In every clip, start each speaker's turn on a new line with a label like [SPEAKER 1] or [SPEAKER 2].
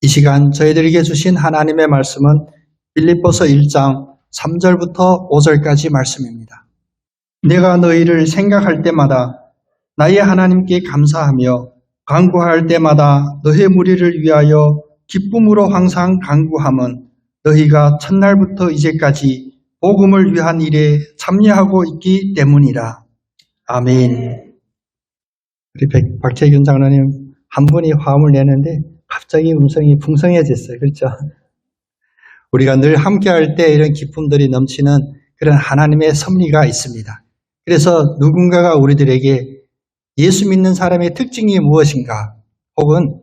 [SPEAKER 1] 이 시간 저희들에게 주신 하나님의 말씀은 빌립보서 1장 3절부터 5절까지 말씀입니다. 내가 너희를 생각할 때마다 나의 하나님께 감사하며 간구할 때마다 너희 무리를 위하여 기쁨으로 항상 간구함은 너희가 첫날부터 이제까지 복음을 위한 일에 참여하고 있기 때문이라. 아멘. 우리 박재균 장로님 한 분이 화음을 내는데 갑자기 음성이 풍성해졌어요. 그렇죠? 우리가 늘 함께할 때 이런 기쁨들이 넘치는 그런 하나님의 섭리가 있습니다. 그래서 누군가가 우리들에게 예수 믿는 사람의 특징이 무엇인가 혹은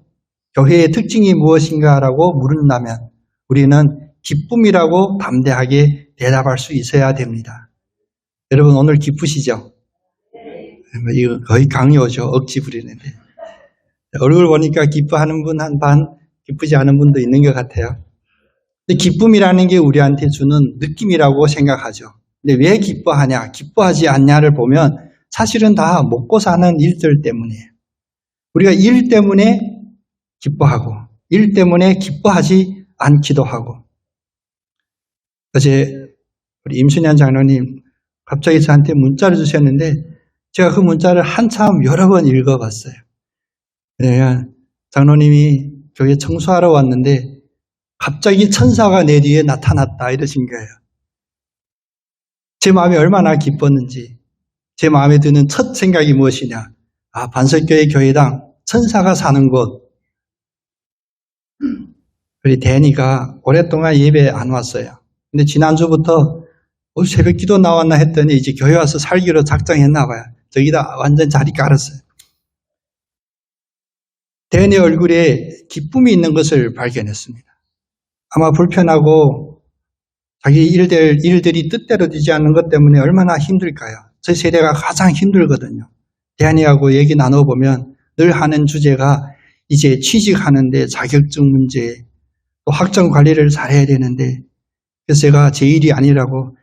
[SPEAKER 1] 교회의 특징이 무엇인가라고 물은다면 우리는 기쁨이라고 담대하게 대답할 수 있어야 됩니다. 여러분 오늘 기쁘시죠? 이거 거의 강요죠. 억지 부리는데. 얼굴 보니까 기뻐하는 분 한 반, 기쁘지 않은 분도 있는 것 같아요. 근데 기쁨이라는 게 우리한테 주는 느낌이라고 생각하죠. 근데 왜 기뻐하냐, 기뻐하지 않냐를 보면 사실은 다 먹고 사는 일들 때문이에요. 우리가 일 때문에 기뻐하고, 일 때문에 기뻐하지 않기도 하고. 어제 우리 임순현 장로님 갑자기 저한테 문자를 주셨는데 제가 그 문자를 한참 여러 번 읽어봤어요. 장로님이 교회 청소하러 왔는데 갑자기 천사가 내 뒤에 나타났다 이러신 거예요. 제 마음이 얼마나 기뻤는지, 제 마음에 드는 첫 생각이 무엇이냐. 반석교회 교회당 천사가 사는 곳. 우리 대니가 오랫동안 예배 안 왔어요. 근데 지난주부터 새벽 기도 나왔나 했더니 이제 교회 와서 살기로 작정했나 봐요. 저기다 완전 자리 깔았어요. 대니 얼굴에 기쁨이 있는 것을 발견했습니다. 아마 불편하고 자기 일들이 뜻대로 되지 않는 것 때문에 얼마나 힘들까요? 저 세대가 가장 힘들거든요. 대한이하고 얘기 나눠보면 늘 하는 주제가 이제 취직하는데 자격증 문제, 또 학점 관리를 잘해야 되는데 그래서 제가 제 일이 아니라고,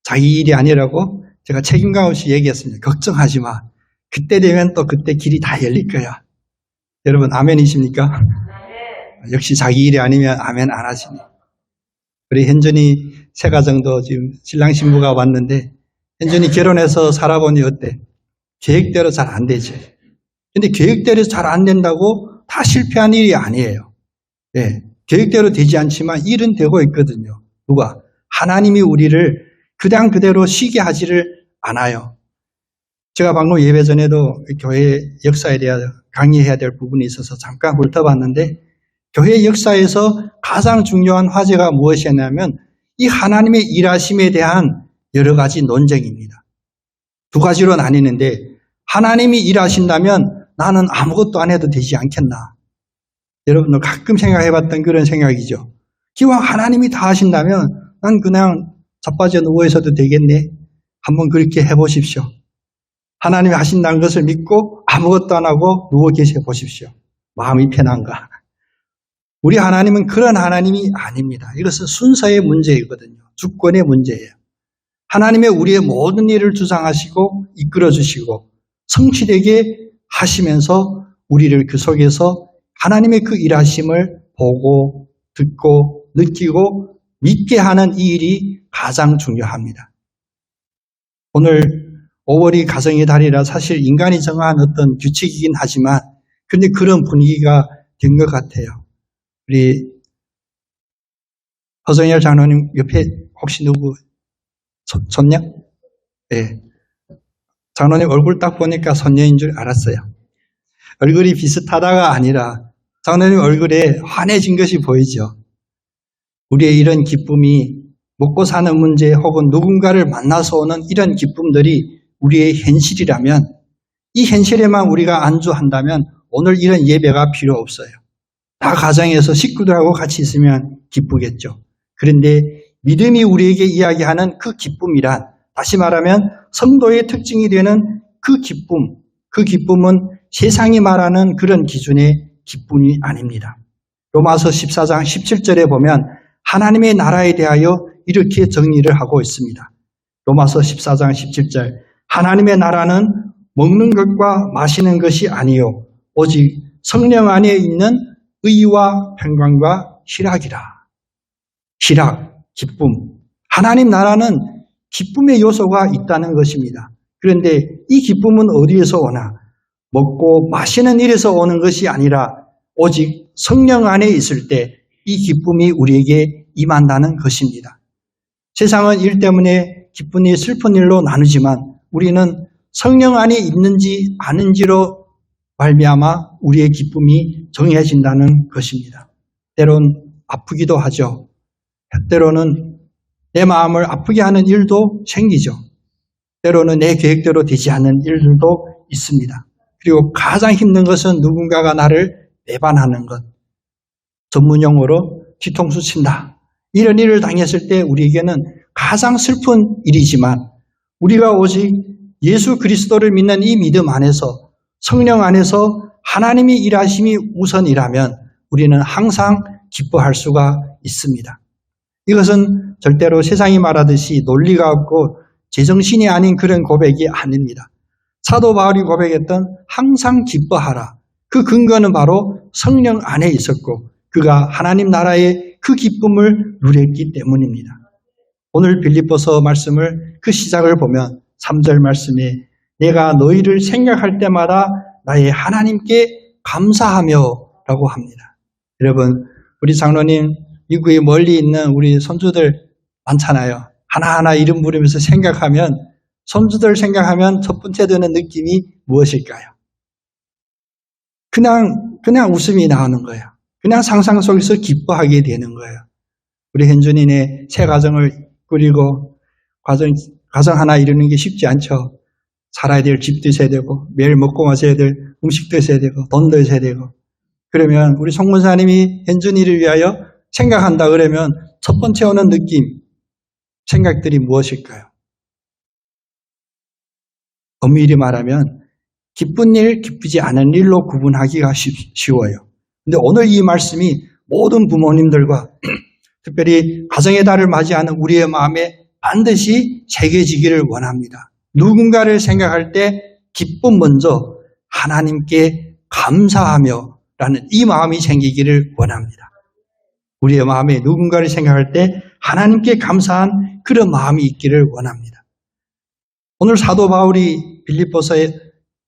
[SPEAKER 1] 자기 일이 아니라고 제가 책임감 없이 얘기했습니다. 걱정하지 마. 그때 되면 또 그때 길이 다 열릴 거야. 여러분 아멘이십니까? 네. 역시 자기 일이 아니면 아멘 안 하시네. 우리 현준이 새 가정도 지금 신랑 신부가 왔는데 현준이 결혼해서 살아보니 어때? 계획대로 잘 안 되지. 근데 계획대로 잘 안 된다고 다 실패한 일이 아니에요. 네. 계획대로 되지 않지만 일은 되고 있거든요. 누가? 하나님이 우리를 그냥 그대로 쉬게 하지를 않아요. 제가 방금 예배 전에도 교회 역사에 대해 강의해야 될 부분이 있어서 잠깐 훑어봤는데 교회 역사에서 가장 중요한 화제가 무엇이었냐면 이 하나님의 일하심에 대한 여러 가지 논쟁입니다. 두 가지로 나뉘는데 하나님이 일하신다면 나는 아무것도 안 해도 되지 않겠나. 여러분들 가끔 생각해봤던 그런 생각이죠. 기왕 하나님이 다 하신다면 난 그냥 자빠져 누워 있어도 되겠네. 한번 그렇게 해보십시오. 하나님이 하신다는 것을 믿고 아무것도 안 하고 누워 계셔 보십시오. 마음이 편한가? 우리 하나님은 그런 하나님이 아닙니다. 이것은 순서의 문제이거든요. 주권의 문제예요. 하나님의 우리의 모든 일을 주장하시고 이끌어주시고 성취되게 하시면서 우리를 그 속에서 하나님의 그 일하심을 보고 듣고 느끼고 믿게 하는 이 일이 가장 중요합니다. 오늘 5월이 가정의 달이라 사실 인간이 정한 어떤 규칙이긴 하지만 그런데 그런 분위기가 된 것 같아요. 우리 허정열 장로님 옆에 혹시 누구 손녀? 네. 장로님 얼굴 딱 보니까 손녀인 줄 알았어요. 얼굴이 비슷하다가 아니라 장로님 얼굴에 환해진 것이 보이죠. 우리의 이런 기쁨이 먹고 사는 문제 혹은 누군가를 만나서 오는 이런 기쁨들이 우리의 현실이라면 이 현실에만 우리가 안주한다면 오늘 이런 예배가 필요 없어요. 다 가정에서 식구들하고 같이 있으면 기쁘겠죠. 그런데 믿음이 우리에게 이야기하는 그 기쁨이란 다시 말하면 성도의 특징이 되는 그 기쁨은 세상이 말하는 그런 기준의 기쁨이 아닙니다. 로마서 14장 17절에 보면 하나님의 나라에 대하여 이렇게 정리를 하고 있습니다. 로마서 14장 17절 하나님의 나라는 먹는 것과 마시는 것이 아니요 오직 성령 안에 있는 의와 평강과 희락이라. 희락, 기쁨. 하나님 나라는 기쁨의 요소가 있다는 것입니다. 그런데 이 기쁨은 어디에서 오나? 먹고 마시는 일에서 오는 것이 아니라 오직 성령 안에 있을 때 이 기쁨이 우리에게 임한다는 것입니다. 세상은 일 때문에 기쁜 일, 슬픈 일로 나누지만 우리는 성령 안에 있는지 아는지로 말미암아 우리의 기쁨이 정해진다는 것입니다. 때론 아프기도 하죠. 때로는 내 마음을 아프게 하는 일도 생기죠. 때로는 내 계획대로 되지 않는 일들도 있습니다. 그리고 가장 힘든 것은 누군가가 나를 배반하는 것. 전문용어로 뒤통수 친다. 이런 일을 당했을 때 우리에게는 가장 슬픈 일이지만 우리가 오직 예수 그리스도를 믿는 이 믿음 안에서 성령 안에서 하나님이 일하심이 우선이라면 우리는 항상 기뻐할 수가 있습니다. 이것은 절대로 세상이 말하듯이 논리가 없고 제정신이 아닌 그런 고백이 아닙니다. 사도 바울이 고백했던 항상 기뻐하라. 그 근거는 바로 성령 안에 있었고 그가 하나님 나라의 그 기쁨을 누렸기 때문입니다. 오늘 빌립보서 말씀을 그 시작을 보면 3절 말씀에 내가 너희를 생각할 때마다 나의 하나님께 감사하며 라고 합니다. 여러분 우리 장로님 미국에 멀리 있는 우리 손주들 많잖아요. 하나하나 이름 부르면서 생각하면 손주들 생각하면 첫 번째 드는 느낌이 무엇일까요? 그냥 웃음이 나오는 거예요. 그냥 상상 속에서 기뻐하게 되는 거예요. 우리 현준이네 새 가정을 꾸리고 가정 하나 이루는 게 쉽지 않죠. 살아야 될 집도 있어야 되고 매일 먹고 마셔야 될 음식도 있어야 되고 돈도 있어야 되고 그러면 우리 송문사님이 현준이를 위하여 생각한다 그러면 첫 번째 오는 느낌, 생각들이 무엇일까요? 엄밀히 말하면 기쁜 일, 기쁘지 않은 일로 구분하기가 쉬워요. 근데 오늘 이 말씀이 모든 부모님들과 특별히 가정의 달을 맞이하는 우리의 마음에 반드시 새겨지기를 원합니다. 누군가를 생각할 때 기쁨 먼저 하나님께 감사하며 라는 이 마음이 생기기를 원합니다. 우리의 마음에 누군가를 생각할 때 하나님께 감사한 그런 마음이 있기를 원합니다. 오늘 사도 바울이 빌립보서에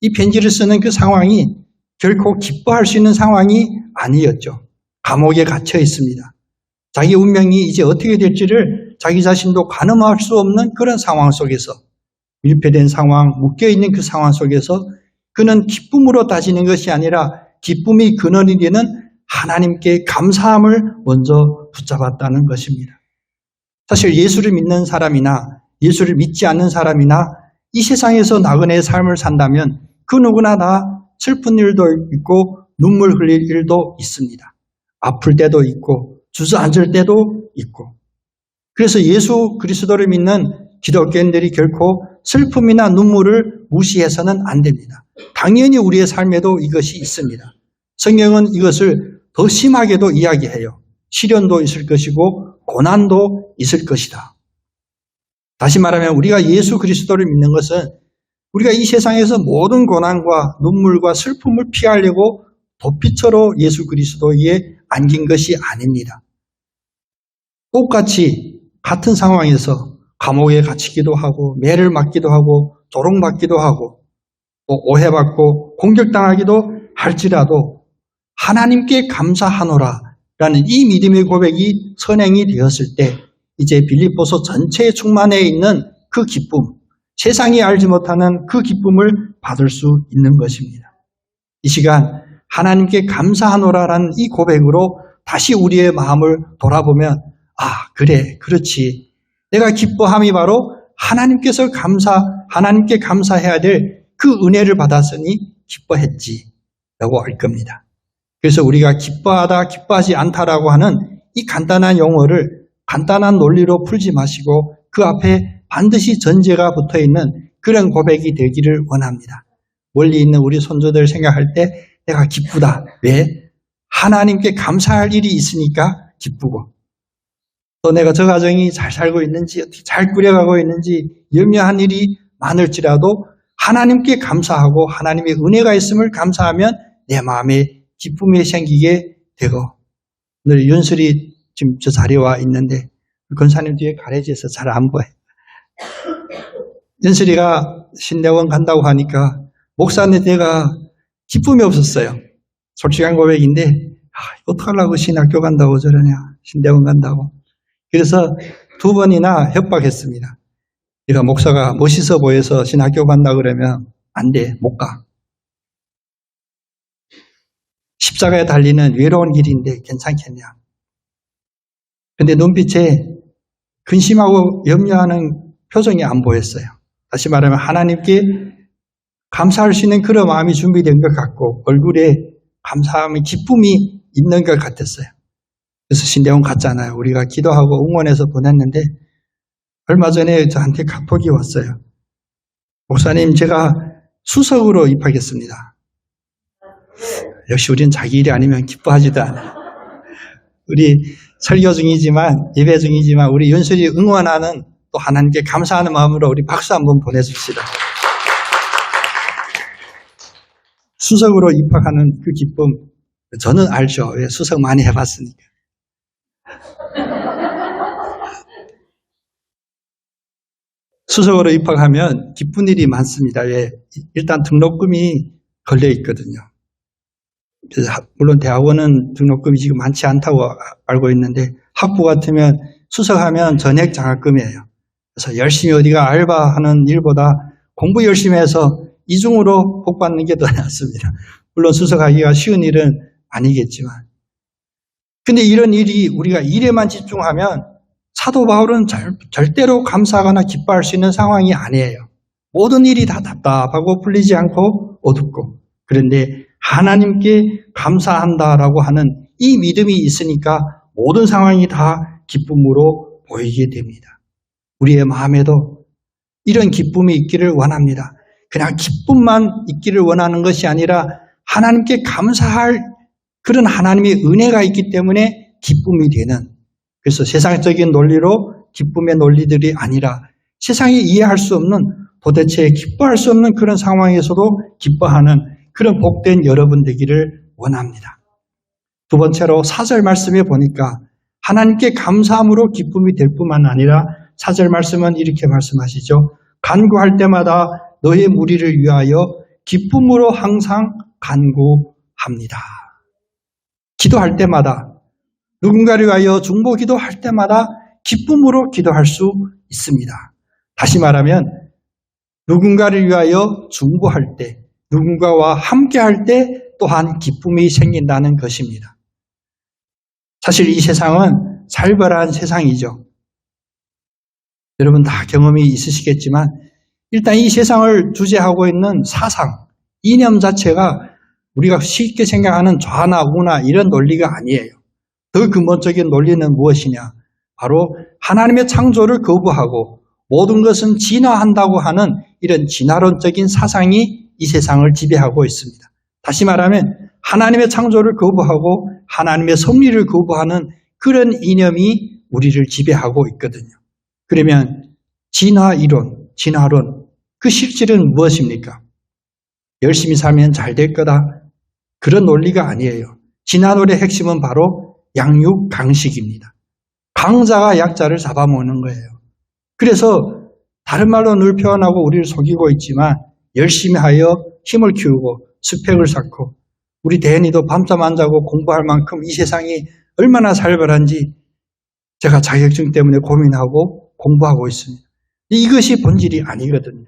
[SPEAKER 1] 이 편지를 쓰는 그 상황이 결코 기뻐할 수 있는 상황이 아니었죠. 감옥에 갇혀 있습니다. 자기 운명이 이제 어떻게 될지를 자기 자신도 가늠할 수 없는 그런 상황 속에서 밀폐된 상황, 묶여있는 그 상황 속에서 그는 기쁨으로 따지는 것이 아니라 기쁨이 근원이 되는 하나님께 감사함을 먼저 붙잡았다는 것입니다. 사실 예수를 믿는 사람이나 예수를 믿지 않는 사람이나 이 세상에서 나그네의 삶을 산다면 그 누구나 다 슬픈 일도 있고 눈물 흘릴 일도 있습니다. 아플 때도 있고 주저앉을 때도 있고 그래서 예수 그리스도를 믿는 기독교인들이 결코 슬픔이나 눈물을 무시해서는 안 됩니다. 당연히 우리의 삶에도 이것이 있습니다. 성경은 이것을 더 심하게도 이야기해요. 시련도 있을 것이고 고난도 있을 것이다. 다시 말하면 우리가 예수 그리스도를 믿는 것은 우리가 이 세상에서 모든 고난과 눈물과 슬픔을 피하려고 도피처로 예수 그리스도에 안긴 것이 아닙니다. 똑같이 같은 상황에서 감옥에 갇히기도 하고 매를 맞기도 하고 조롱받기도 하고 또 오해받고 공격당하기도 할지라도 하나님께 감사하노라 라는 이 믿음의 고백이 선행이 되었을 때 이제 빌립보서 전체에 충만해 있는 그 기쁨, 세상이 알지 못하는 그 기쁨을 받을 수 있는 것입니다. 이 시간 하나님께 감사하노라라는 이 고백으로 다시 우리의 마음을 돌아보면 그래, 그렇지. 내가 기뻐함이 바로 하나님께 감사해야 될 그 은혜를 받았으니 기뻐했지 라고 할 겁니다. 그래서 우리가 기뻐하다, 기뻐하지 않다라고 하는 이 간단한 용어를 간단한 논리로 풀지 마시고 그 앞에 반드시 전제가 붙어있는 그런 고백이 되기를 원합니다. 멀리 있는 우리 손주들 생각할 때 내가 기쁘다. 왜? 하나님께 감사할 일이 있으니까 기쁘고 또 내가 저 가정이 잘 살고 있는지 어떻게 잘 꾸려가고 있는지 염려한 일이 많을지라도 하나님께 감사하고 하나님의 은혜가 있음을 감사하면 내 마음에 기쁨이 생기게 되고, 오늘 윤슬이 지금 저 자리에 와 있는데 권사님 뒤에 가려져서 잘 안 보여. 윤슬이가 신대원 간다고 하니까 목사님 내가 기쁨이 없었어요. 솔직한 고백인데 어떡하려고 신학교 간다고 저러냐, 신대원 간다고. 그래서 2번이나 협박했습니다. 네가 목사가 멋있어 보여서 신학교 간다 그러면 안 돼, 못 가. 십자가에 달리는 외로운 길인데 괜찮겠냐. 근데 눈빛에 근심하고 염려하는 표정이 안 보였어요. 다시 말하면 하나님께 감사할 수 있는 그런 마음이 준비된 것 같고 얼굴에 감사함의 기쁨이 있는 것 같았어요. 그래서 신대원 갔잖아요. 우리가 기도하고 응원해서 보냈는데 얼마 전에 저한테 카톡이 왔어요. 목사님, 제가 수석으로 입학했습니다. 역시 우리는 자기 일이 아니면 기뻐하지도 않아요. 우리 설교 중이지만, 예배 중이지만 우리 윤슬이 응원하는 또 하나님께 감사하는 마음으로 우리 박수 한번 보내줍시다. 수석으로 입학하는 그 기쁨, 저는 알죠. 왜 수석 많이 해봤으니까. 수석으로 입학하면 기쁜 일이 많습니다. 왜? 일단 등록금이 걸려 있거든요. 그래서 물론 대학원은 등록금이 지금 많지 않다고 알고 있는데 학부 같으면 수석하면 전액 장학금이에요. 그래서 열심히 어디가 알바하는 일보다 공부 열심히 해서 이중으로 복 받는 게 더 낫습니다. 물론 수석하기가 쉬운 일은 아니겠지만. 근데 이런 일이 우리가 일에만 집중하면 사도 바울은 절대로 감사하거나 기뻐할 수 있는 상황이 아니에요. 모든 일이 다 답답하고 풀리지 않고 어둡고. 그런데 하나님께 감사한다라고 하는 이 믿음이 있으니까 모든 상황이 다 기쁨으로 보이게 됩니다. 우리의 마음에도 이런 기쁨이 있기를 원합니다. 그냥 기쁨만 있기를 원하는 것이 아니라 하나님께 감사할 그런 하나님의 은혜가 있기 때문에 기쁨이 되는, 그래서 세상적인 논리로 기쁨의 논리들이 아니라 세상이 이해할 수 없는, 도대체 기뻐할 수 없는 그런 상황에서도 기뻐하는 그런 복된 여러분 되기를 원합니다. 두 번째로 4절 말씀에 보니까 하나님께 감사함으로 기쁨이 될 뿐만 아니라 4절 말씀은 이렇게 말씀하시죠. 간구할 때마다 너의 무리를 위하여 기쁨으로 항상 간구합니다. 기도할 때마다, 누군가를 위하여 중보 기도할 때마다 기쁨으로 기도할 수 있습니다. 다시 말하면 누군가를 위하여 중보할 때, 누군가와 함께할 때 또한 기쁨이 생긴다는 것입니다. 사실 이 세상은 살벌한 세상이죠. 여러분 다 경험이 있으시겠지만 일단 이 세상을 주재하고 있는 사상, 이념 자체가 우리가 쉽게 생각하는 좌나 우나 이런 논리가 아니에요. 더 근본적인 논리는 무엇이냐? 바로 하나님의 창조를 거부하고 모든 것은 진화한다고 하는 이런 진화론적인 사상이 이 세상을 지배하고 있습니다. 다시 말하면 하나님의 창조를 거부하고 하나님의 섭리를 거부하는 그런 이념이 우리를 지배하고 있거든요. 그러면 진화이론, 진화론, 그 실질은 무엇입니까? 열심히 살면 잘 될 거다. 그런 논리가 아니에요. 진화론의 핵심은 바로 양육 강식입니다. 강자가 약자를 잡아먹는 거예요. 그래서 다른 말로 늘 표현하고 우리를 속이고 있지만 열심히 하여 힘을 키우고 스펙을 쌓고 우리 대현이도 밤잠 안 자고 공부할 만큼 이 세상이 얼마나 살벌한지 제가 자격증 때문에 고민하고 공부하고 있습니다. 이것이 본질이 아니거든요.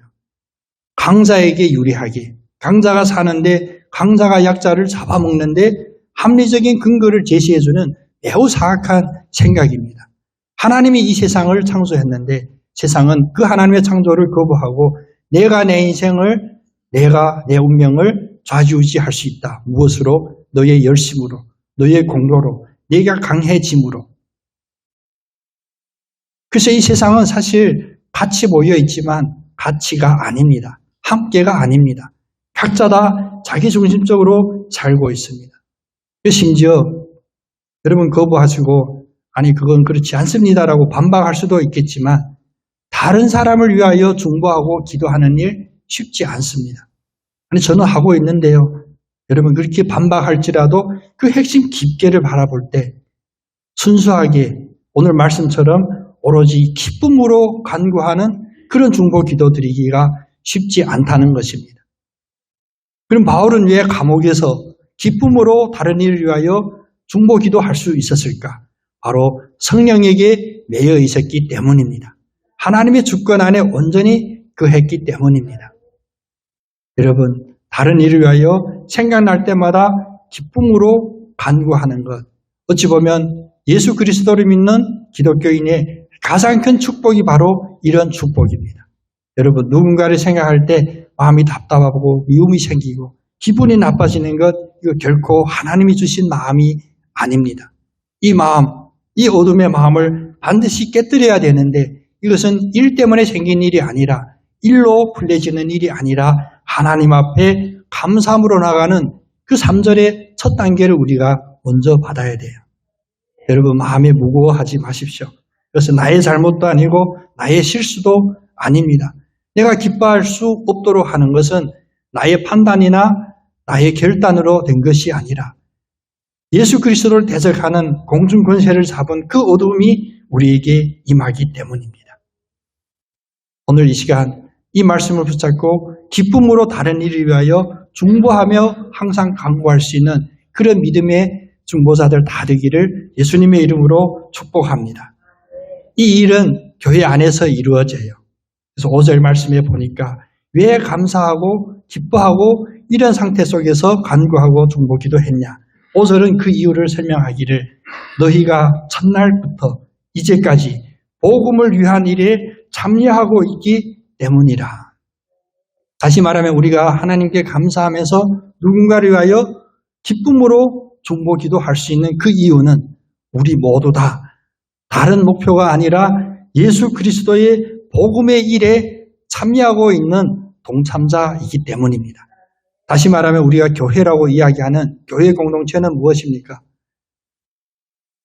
[SPEAKER 1] 강자에게 유리하게, 강자가 사는데 강자가 약자를 잡아먹는데 합리적인 근거를 제시해주는 매우 사악한 생각입니다. 하나님이 이 세상을 창조했는데 세상은 그 하나님의 창조를 거부하고 내가 내 인생을, 내가 내 운명을 좌지우지할 수 있다. 무엇으로? 너의 열심으로, 너의 공로로, 내가 강해짐으로. 그래서 이 세상은 사실 같이 모여 있지만 가치가 아닙니다. 함께가 아닙니다. 각자 다 자기중심적으로 살고 있습니다. 심지어 여러분 거부하시고 아니 그건 그렇지 않습니다라고 반박할 수도 있겠지만 다른 사람을 위하여 중보하고 기도하는 일 쉽지 않습니다. 아니 저는 하고 있는데요. 여러분 그렇게 반박할지라도 그 핵심 깊게를 바라볼 때 순수하게 오늘 말씀처럼 오로지 기쁨으로 간구하는 그런 중보 기도 드리기가 쉽지 않다는 것입니다. 그럼 바울은 왜 감옥에서 기쁨으로 다른 일을 위하여 중보 기도할 수 있었을까? 바로 성령에게 매여 있었기 때문입니다. 하나님의 주권 안에 온전히 거했기 때문입니다. 여러분, 다른 일을 위하여 생각날 때마다 기쁨으로 간구하는 것, 어찌 보면 예수 그리스도를 믿는 기독교인의 가장 큰 축복이 바로 이런 축복입니다. 여러분, 누군가를 생각할 때 마음이 답답하고 미움이 생기고 기분이 나빠지는 것, 이거 결코 하나님이 주신 마음이 아닙니다. 이 마음, 이 어둠의 마음을 반드시 깨뜨려야 되는데 이것은 일 때문에 생긴 일이 아니라 일로 풀려지는 일이 아니라 하나님 앞에 감사함으로 나가는 그 3절의 첫 단계를 우리가 먼저 받아야 돼요. 여러분 마음에 무거워하지 마십시오. 그것은 나의 잘못도 아니고 나의 실수도 아닙니다. 내가 기뻐할 수 없도록 하는 것은 나의 판단이나 나의 결단으로 된 것이 아니라 예수 그리스도를 대적하는 공중 권세를 잡은 그 어둠이 우리에게 임하기 때문입니다. 오늘 이 시간 이 말씀을 붙잡고 기쁨으로 다른 일을 위하여 중보하며 항상 간구할 수 있는 그런 믿음의 중보자들 다 되기를 예수님의 이름으로 축복합니다. 이 일은 교회 안에서 이루어져요. 그래서 5절 말씀에 보니까 왜 감사하고 기뻐하고 이런 상태 속에서 간구하고 중보 기도했냐. 5절은 그 이유를 설명하기를 너희가 첫날부터 이제까지 복음을 위한 일에 참여하고 있기 때문이라. 다시 말하면 우리가 하나님께 감사하면서 누군가를 위하여 기쁨으로 중보 기도할 수 있는 그 이유는 우리 모두 다 다른 목표가 아니라 예수 그리스도의 복음의 일에 참여하고 있는 동참자이기 때문입니다. 다시 말하면 우리가 교회라고 이야기하는 교회 공동체는 무엇입니까?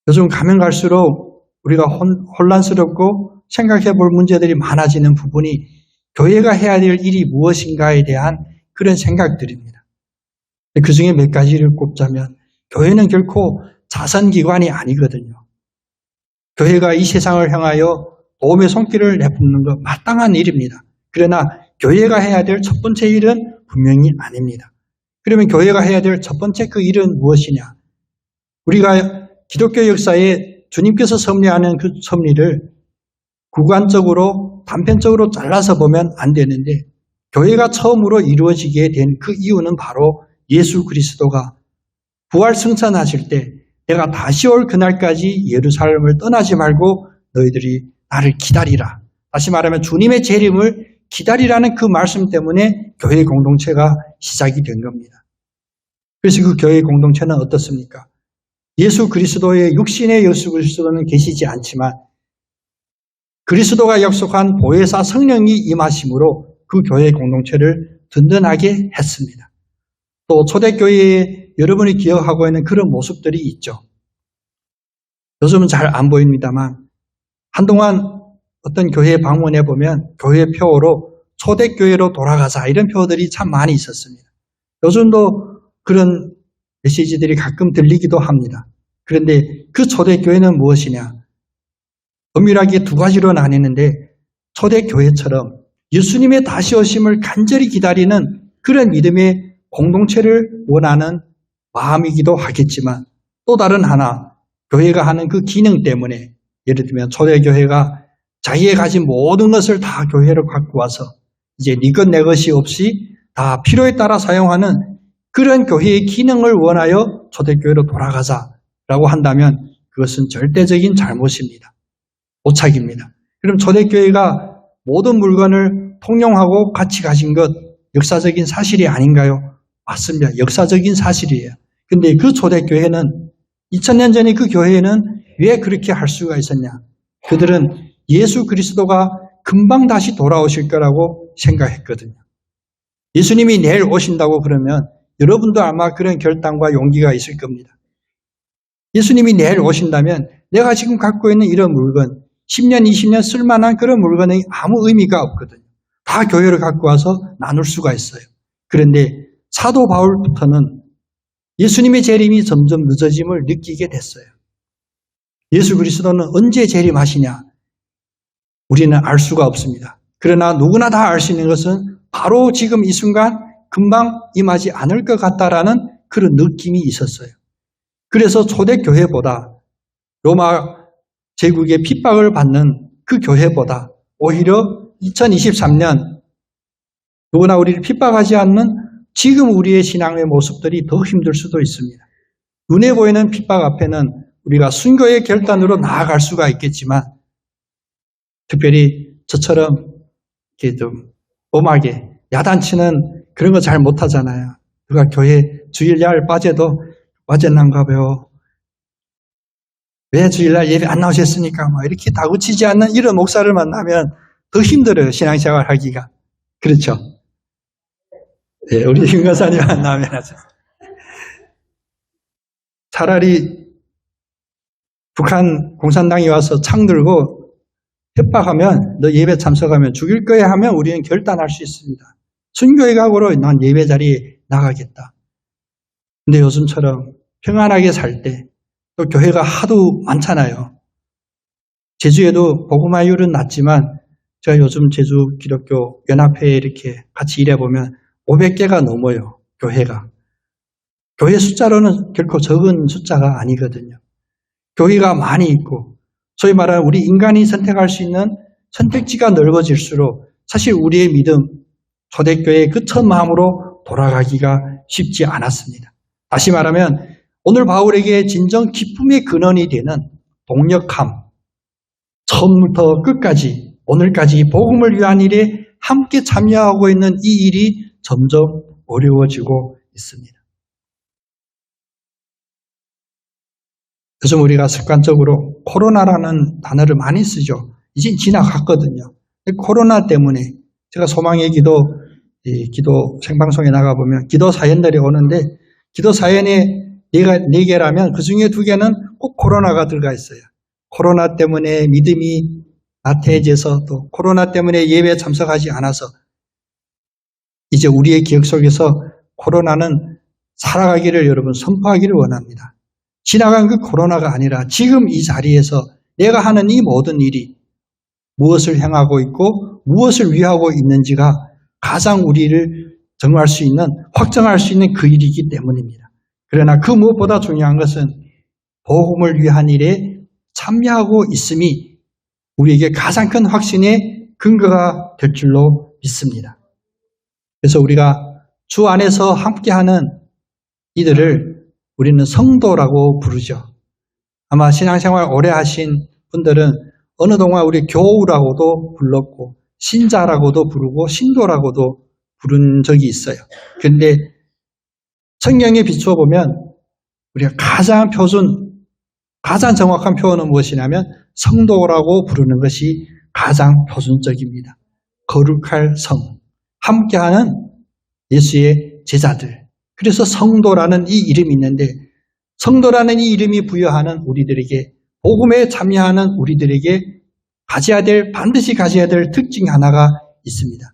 [SPEAKER 1] 요즘 가면 갈수록 우리가 혼란스럽고 생각해 볼 문제들이 많아지는 부분이 교회가 해야 될 일이 무엇인가에 대한 그런 생각들입니다. 그 중에 몇 가지를 꼽자면 교회는 결코 자선기관이 아니거든요. 교회가 이 세상을 향하여 도움의 손길을 내뿜는 것 마땅한 일입니다. 그러나 교회가 해야 될 첫 번째 일은 분명히 아닙니다. 그러면 교회가 해야 될 첫 번째 그 일은 무엇이냐? 우리가 기독교 역사에 주님께서 섭리하는 그 섭리를 구간적으로 단편적으로 잘라서 보면 안 되는데 교회가 처음으로 이루어지게 된 그 이유는 바로 예수 그리스도가 부활 승천하실 때 내가 다시 올 그날까지 예루살렘을 떠나지 말고 너희들이 나를 기다리라. 다시 말하면 주님의 재림을 기다리라는 그 말씀 때문에 교회 공동체가 시작이 된 겁니다. 그래서 그 교회 공동체는 어떻습니까? 예수 그리스도의 육신의 예수 그리스도는 계시지 않지만 그리스도가 약속한 보혜사 성령이 임하심으로 그 교회 공동체를 든든하게 했습니다. 또 초대교회에 여러분이 기억하고 있는 그런 모습들이 있죠. 요즘은 잘 안 보입니다만 한동안 어떤 교회에 방문해 보면 교회 표어로 초대교회로 돌아가자 이런 표어들이 참 많이 있었습니다. 요즘도 그런 메시지들이 가끔 들리기도 합니다. 그런데 그 초대교회는 무엇이냐? 엄밀하게 두 가지로 나뉘는데 초대교회처럼 예수님의 다시 오심을 간절히 기다리는 그런 믿음의 공동체를 원하는 마음이기도 하겠지만 또 다른 하나 교회가 하는 그 기능 때문에 예를 들면 초대교회가 자기가 가진 모든 것을 다 교회로 갖고 와서 이제 네 것 내 것이 없이 다 필요에 따라 사용하는 그런 교회의 기능을 원하여 초대교회로 돌아가자라고 한다면 그것은 절대적인 잘못입니다. 오착입니다. 그럼 초대교회가 모든 물건을 통용하고 같이 가진 것 역사적인 사실이 아닌가요? 맞습니다. 역사적인 사실이에요. 근데 그 초대교회는 2000년 전에 그 교회는 왜 그렇게 할 수가 있었냐? 그들은 예수 그리스도가 금방 다시 돌아오실 거라고 생각했거든요. 예수님이 내일 오신다고 그러면 여러분도 아마 그런 결단과 용기가 있을 겁니다. 예수님이 내일 오신다면 내가 지금 갖고 있는 이런 물건 10년, 20년 쓸만한 그런 물건이 아무 의미가 없거든요. 다 교회를 갖고 와서 나눌 수가 있어요. 그런데 사도 바울부터는 예수님의 재림이 점점 늦어짐을 느끼게 됐어요. 예수 그리스도는 언제 재림하시냐? 우리는 알 수가 없습니다. 그러나 누구나 다 알 수 있는 것은 바로 지금 이 순간 금방 임하지 않을 것 같다라는 그런 느낌이 있었어요. 그래서 초대교회보다 로마 제국의 핍박을 받는 그 교회보다 오히려 2023년 누구나 우리를 핍박하지 않는 지금 우리의 신앙의 모습들이 더 힘들 수도 있습니다. 눈에 보이는 핍박 앞에는 우리가 순교의 결단으로 나아갈 수가 있겠지만 특별히 저처럼 이렇게 좀 엄하게 야단치는 그런 거 잘 못하잖아요. 누가 교회 주일날 빠졌는가 봐요. 왜 주일날 예배 안 나오셨습니까? 이렇게 다구치지 않는 이런 목사를 만나면 더 힘들어요. 신앙생활 하기가. 그렇죠? 네, 우리 김 권사님 만나면 하죠. 차라리 북한 공산당이 와서 창 들고 협박하면 너 예배 참석하면 죽일 거야 하면 우리는 결단할 수 있습니다. 순교의 각오로 난 예배 자리에 나가겠다. 근데 요즘처럼 평안하게 살 때 또 교회가 하도 많잖아요. 제주에도 복음화율은 낮지만 제가 요즘 제주 기독교 연합회에 이렇게 같이 일해보면 500개가 넘어요. 교회가. 교회 숫자로는 결코 적은 숫자가 아니거든요. 교회가 많이 있고 소위 말하는 우리 인간이 선택할 수 있는 선택지가 넓어질수록 사실 우리의 믿음, 초대교회의 그 첫 마음으로 돌아가기가 쉽지 않았습니다. 다시 말하면 오늘 바울에게 진정 기쁨의 근원이 되는 동력함, 처음부터 끝까지 오늘까지 복음을 위한 일에 함께 참여하고 있는 이 일이 점점 어려워지고 있습니다. 요즘 우리가 습관적으로 코로나라는 단어를 많이 쓰죠. 이제 지나갔거든요. 코로나 때문에 제가 소망의 기도 생방송에 나가보면 기도 사연들이 오는데 기도 사연에 4개라면 그 중에 2개는 꼭 코로나가 들어가 있어요. 코로나 때문에 믿음이 나태해져서 또 코로나 때문에 예배에 참석하지 않아서 이제 우리의 기억 속에서 코로나는 살아가기를 여러분 선포하기를 원합니다. 지나간 그 코로나가 아니라 지금 이 자리에서 내가 하는 이 모든 일이 무엇을 향하고 있고 무엇을 위하고 있는지가 가장 우리를 정할 수 있는, 확정할 수 있는 그 일이기 때문입니다. 그러나 그 무엇보다 중요한 것은 복음을 위한 일에 참여하고 있음이 우리에게 가장 큰 확신의 근거가 될 줄로 믿습니다. 그래서 우리가 주 안에서 함께하는 이들을 우리는 성도라고 부르죠. 아마 신앙생활 오래 하신 분들은 어느 동안 우리 교우라고도 불렀고 신자라고도 부르고 신도라고도 부른 적이 있어요. 그런데 성경에 비추어 보면 우리가 가장 정확한 표현은 무엇이냐면 성도라고 부르는 것이 가장 표준적입니다. 거룩할 성, 함께하는 예수의 제자들. 그래서 성도라는 이 이름이 있는데 성도라는 이 이름이 부여하는 우리들에게 복음에 참여하는 우리들에게 반드시 가져야 될 특징 하나가 있습니다.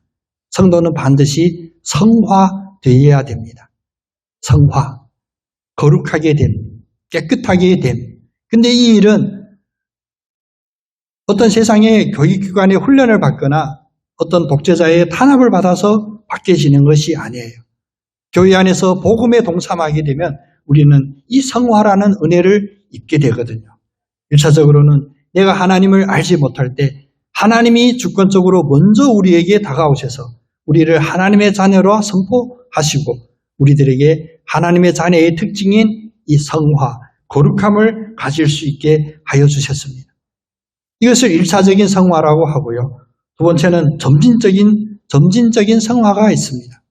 [SPEAKER 1] 성도는 반드시 성화되어야 됩니다. 성화, 거룩하게 됨, 깨끗하게 됨. 근데 이 일은 어떤 세상의 교육기관에 훈련을 받거나 어떤 독재자의 탄압을 받아서 바뀌어지는 것이 아니에요. 교회 안에서 복음에 동참하게 되면 우리는 이 성화라는 은혜를 입게 되거든요. 1차적으로는 내가 하나님을 알지 못할 때 하나님이 주권적으로 먼저 우리에게 다가오셔서 우리를 하나님의 자녀로 선포하시고 우리들에게 하나님의 자녀의 특징인 이 성화, 거룩함을 가질 수 있게 하여 주셨습니다. 이것을 1차적인 성화라고 하고요. 두 번째는 점진적인 성화가 있습니다.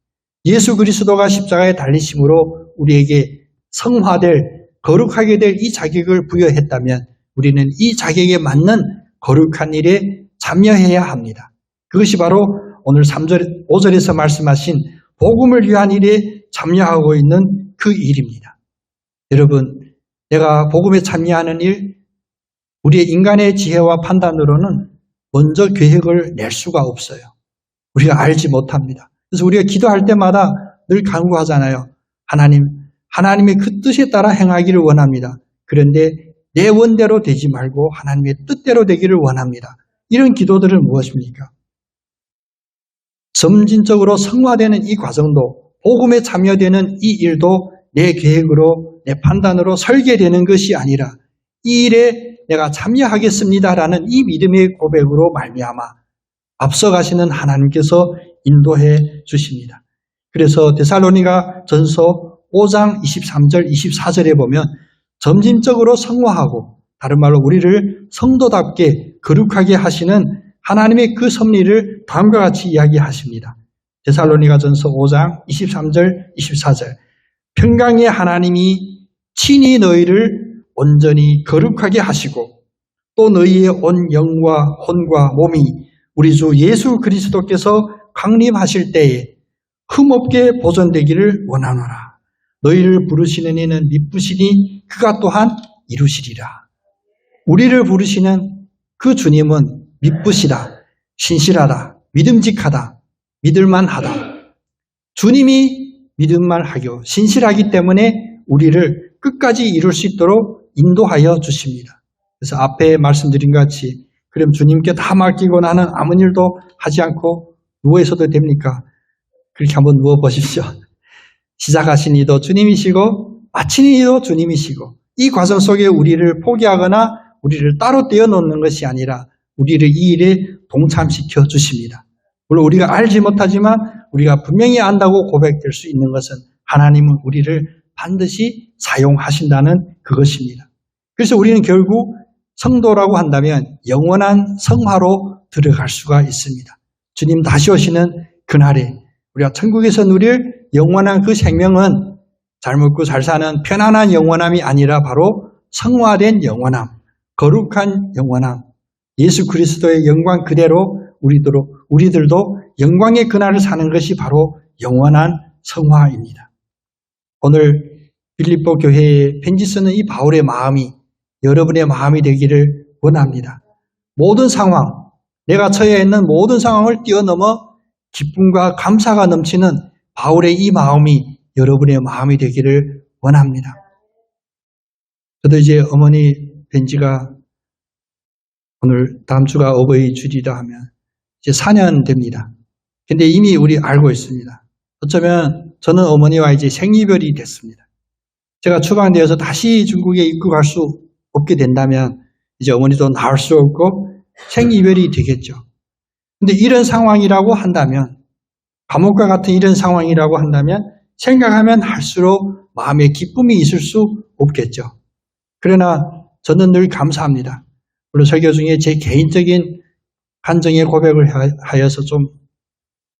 [SPEAKER 1] 예수 그리스도가 십자가에 달리심으로 우리에게 성화될, 거룩하게 될 이 자격을 부여했다면 우리는 이 자격에 맞는 거룩한 일에 참여해야 합니다. 그것이 바로 오늘 5절에서 말씀하신 복음을 위한 일에 참여하고 있는 그 일입니다. 여러분, 내가 복음에 참여하는 일, 우리의 인간의 지혜와 판단으로는 먼저 계획을 낼 수가 없어요. 우리가 알지 못합니다. 그래서 우리가 기도할 때마다 늘 간구하잖아요. 하나님의 그 뜻에 따라 행하기를 원합니다. 그런데 내 원대로 되지 말고 하나님의 뜻대로 되기를 원합니다. 이런 기도들은 무엇입니까? 점진적으로 성화되는 이 과정도, 복음에 참여되는 이 일도 내 계획으로, 내 판단으로 설계되는 것이 아니라 이 일에 내가 참여하겠습니다라는 이 믿음의 고백으로 말미암아 앞서가시는 하나님께서 인도해 주십니다. 그래서 데살로니가 전서 5장 23절, 24절에 보면 점진적으로 성화하고, 다른 말로 우리를 성도답게 거룩하게 하시는 하나님의 그 섭리를 다음과 같이 이야기하십니다. 데살로니가 전서 5장 23절, 24절. 평강의 하나님이 친히 너희를 온전히 거룩하게 하시고 또 너희의 온 영과 혼과 몸이 우리 주 예수 그리스도께서 강림하실 때에 흠없게 보존되기를 원하노라. 너희를 부르시는 이는 미쁘시니 그가 또한 이루시리라. 우리를 부르시는 그 주님은 미쁘시다, 신실하다, 믿음직하다, 믿을만하다. 주님이 믿음만하고 신실하기 때문에 우리를 끝까지 이룰 수 있도록 인도하여 주십니다. 그래서 앞에 말씀드린 것 같이 그럼 주님께 다 맡기고 나는 아무 일도 하지 않고 누워 있어도 됩니까? 그렇게 한번 누워 보십시오. 시작하신 이도 주님이시고 마치는 이도 주님이시고 이 과정 속에 우리를 포기하거나 우리를 따로 떼어놓는 것이 아니라 우리를 이 일에 동참시켜 주십니다. 물론 우리가 알지 못하지만 우리가 분명히 안다고 고백될 수 있는 것은 하나님은 우리를 반드시 사용하신다는 그것입니다. 그래서 우리는 결국 성도라고 한다면 영원한 성화로 들어갈 수가 있습니다. 주님 다시 오시는 그날에 우리가 천국에서 누릴 영원한 그 생명은 잘 먹고 잘 사는 편안한 영원함이 아니라 바로 성화된 영원함, 거룩한 영원함, 예수 그리스도의 영광 그대로 우리들도 영광의 그날을 사는 것이 바로 영원한 성화입니다. 오늘 빌립보 교회에 편지 쓰는 이 바울의 마음이 여러분의 마음이 되기를 원합니다. 모든 상황, 내가 처해 있는 모든 상황을 뛰어넘어 기쁨과 감사가 넘치는 바울의 이 마음이 여러분의 마음이 되기를 원합니다. 저도 이제 어머니 편지가 오늘 다음 주가 어버이 주일이라 하면 이제 4년 됩니다. 근데 이미 우리 알고 있습니다. 어쩌면 저는 어머니와 이제 생이별이 됐습니다. 제가 추방되어서 다시 중국에 입국할 수 없게 된다면 이제 어머니도 나올 수 없고 생이별이 되겠죠. 근데 이런 상황이라고 한다면, 감옥과 같은 이런 상황이라고 한다면 생각하면 할수록 마음에 기쁨이 있을 수 없겠죠. 그러나 저는 늘 감사합니다. 물론 설교 중에 제 개인적인 간증의 고백을 하여서 좀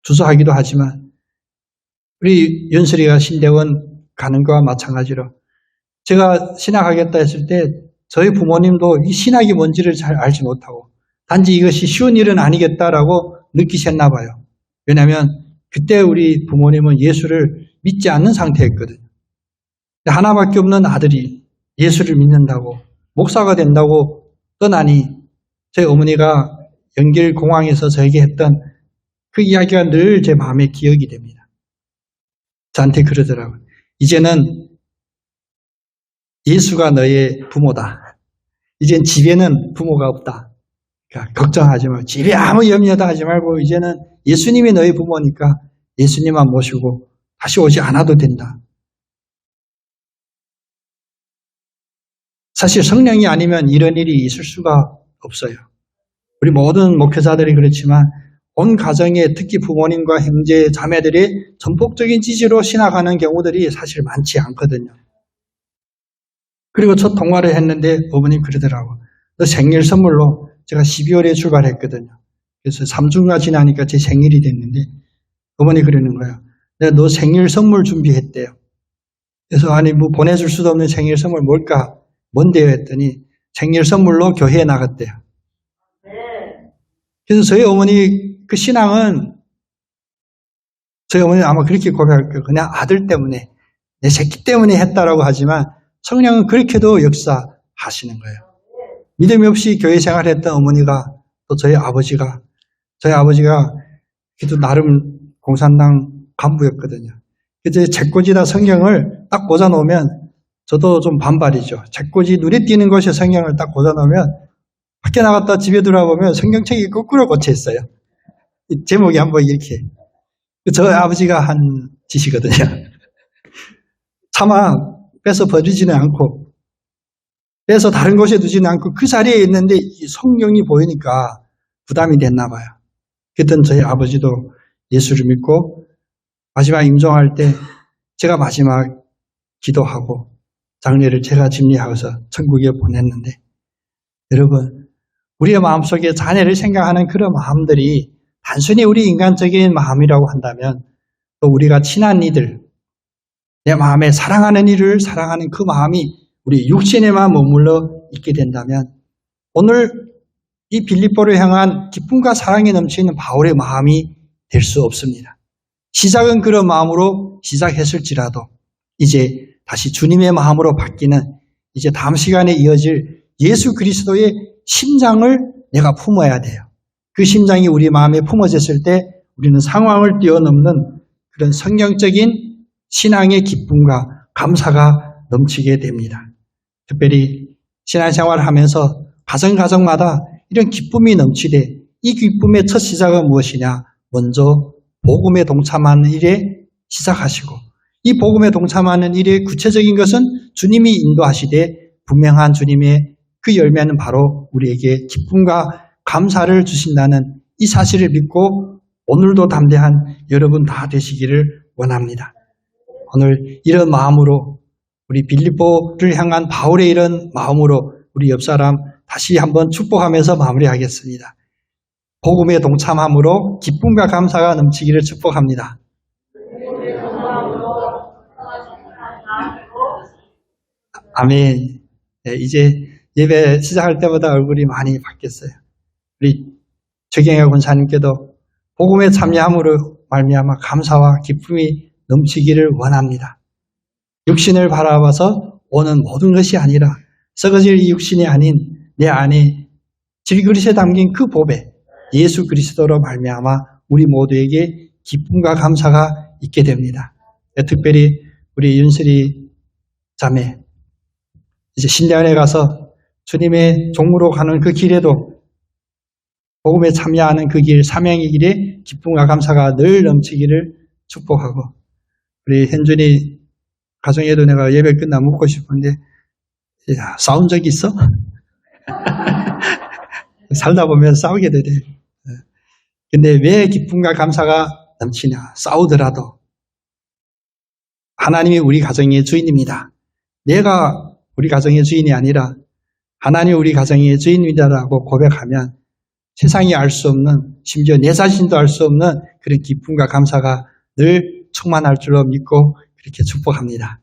[SPEAKER 1] 주저하기도 하지만 우리 윤슬이가 신대원 가는 거와 마찬가지로 제가 신학하겠다 했을 때 저희 부모님도 이 신학이 뭔지를 잘 알지 못하고 단지 이것이 쉬운 일은 아니겠다라고 느끼셨나 봐요. 왜냐하면 그때 우리 부모님은 예수를 믿지 않는 상태였거든요. 하나밖에 없는 아들이 예수를 믿는다고 목사가 된다고 떠나니 저희 어머니가 연길공항에서 저에게 했던 그 이야기가 늘 제 마음에 기억이 됩니다. 저한테 그러더라고요. 이제는 예수가 너의 부모다. 이젠 집에는 부모가 없다. 그러니까 걱정하지 말고 집에 아무 염려도 하지 말고 이제는 예수님이 너의 부모니까 예수님만 모시고 다시 오지 않아도 된다. 사실 성령이 아니면 이런 일이 있을 수가 없어요. 우리 모든 목회자들이 그렇지만 온 가정에 특히 부모님과 형제, 자매들이 전폭적인 지지로 신학하는 경우들이 사실 많지 않거든요. 그리고 첫 통화를 했는데 어머님 그러더라고. 너 생일 선물로 제가 12월에 출발했거든요. 그래서 3주가 지나니까 제 생일이 됐는데 어머니 그러는 거예요. 내가 너 생일 선물 준비했대요. 그래서 아니 뭐 보내줄 수도 없는 생일 선물 뭘까? 뭔데요? 했더니 생일 선물로 교회에 나갔대요. 그래서 저희 어머니 그 신앙은 저희 어머니는 아마 그렇게 고백할 거예요. 그냥 아들 때문에 내 새끼 때문에 했다라고 하지만 성령은 그렇게도 역사하시는 거예요. 믿음이 없이 교회 생활했던 어머니가 또 저희 아버지가 그래도 나름 공산당 간부였거든요. 그저 책꽂이다 성경을 딱 꽂아 놓으면 저도 좀 반발이죠. 책꽂이 눈에 띄는 곳에 성경을 딱 꽂아 놓으면 밖에 나갔다 집에 돌아보면 성경책이 거꾸로 꽂혀 있어요. 이 제목이 한번 이렇게. 저 아버지가 한 짓이거든요. 차마 빼서 버리지는 않고 빼서 다른 곳에 두지는 않고 그 자리에 있는데 이 성경이 보이니까 부담이 됐나 봐요. 그랬던 저희 아버지도 예수를 믿고 마지막 임종할 때 제가 마지막 기도하고 장례를 제가 집례하고서 천국에 보냈는데, 여러분, 우리의 마음속에 자녀를 생각하는 그런 마음들이 단순히 우리 인간적인 마음이라고 한다면, 또 우리가 친한 이들, 내 마음에 사랑하는 이를 사랑하는 그 마음이 우리 육신에만 머물러 있게 된다면, 오늘 이 빌립보를 향한 기쁨과 사랑이 넘치는 바울의 마음이 될 수 없습니다. 시작은 그런 마음으로 시작했을지라도 이제 다시 주님의 마음으로 바뀌는, 이제 다음 시간에 이어질 예수 그리스도의 심장을 내가 품어야 돼요. 그 심장이 우리 마음에 품어졌을 때 우리는 상황을 뛰어넘는 그런 성경적인 신앙의 기쁨과 감사가 넘치게 됩니다. 특별히 신앙생활을 하면서 가정마다 이런 기쁨이 넘치되, 이 기쁨의 첫 시작은 무엇이냐? 먼저 복음에 동참하는 일에 시작하시고, 이 복음에 동참하는 일의 구체적인 것은 주님이 인도하시되 분명한 주님의 그 열매는 바로 우리에게 기쁨과 감사를 주신다는 이 사실을 믿고 오늘도 담대한 여러분 다 되시기를 원합니다. 오늘 이런 마음으로, 우리 빌립보를 향한 바울의 이런 마음으로 우리 옆사람 다시 한번 축복하면서 마무리하겠습니다. 복음에 동참함으로 기쁨과 감사가 넘치기를 축복합니다. 아멘. 네, 이제 예배 시작할 때보다 얼굴이 많이 바뀌었어요. 우리 최경혜 권사님께도 복음에 참여함으로 말미암아 감사와 기쁨이 넘치기를 원합니다. 육신을 바라봐서 오는 모든 것이 아니라 썩어질 이 육신이 아닌 내 안에 질그릇에 담긴 그 보배 예수 그리스도로 말미암아 우리 모두에게 기쁨과 감사가 있게 됩니다. 특별히 우리 윤슬이 자매, 이제 신년에 가서 주님의 종으로 가는 그 길에도 복음에 참여하는 그 길, 사명의 길에 기쁨과 감사가 늘 넘치기를 축복하고, 우리 현준이 가정에도 내가 예배 끝나 묻고 싶은데, 야, 싸운 적 있어? 살다 보면 싸우게 되대. 근데 왜 기쁨과 감사가 넘치냐? 싸우더라도 하나님이 우리 가정의 주인입니다. 내가 우리 가정의 주인이 아니라 하나님이 우리 가정의 주인이다라고 고백하면 세상이 알 수 없는, 심지어 내 자신도 알 수 없는 그런 기쁨과 감사가 늘 충만할 줄로 믿고 그렇게 축복합니다.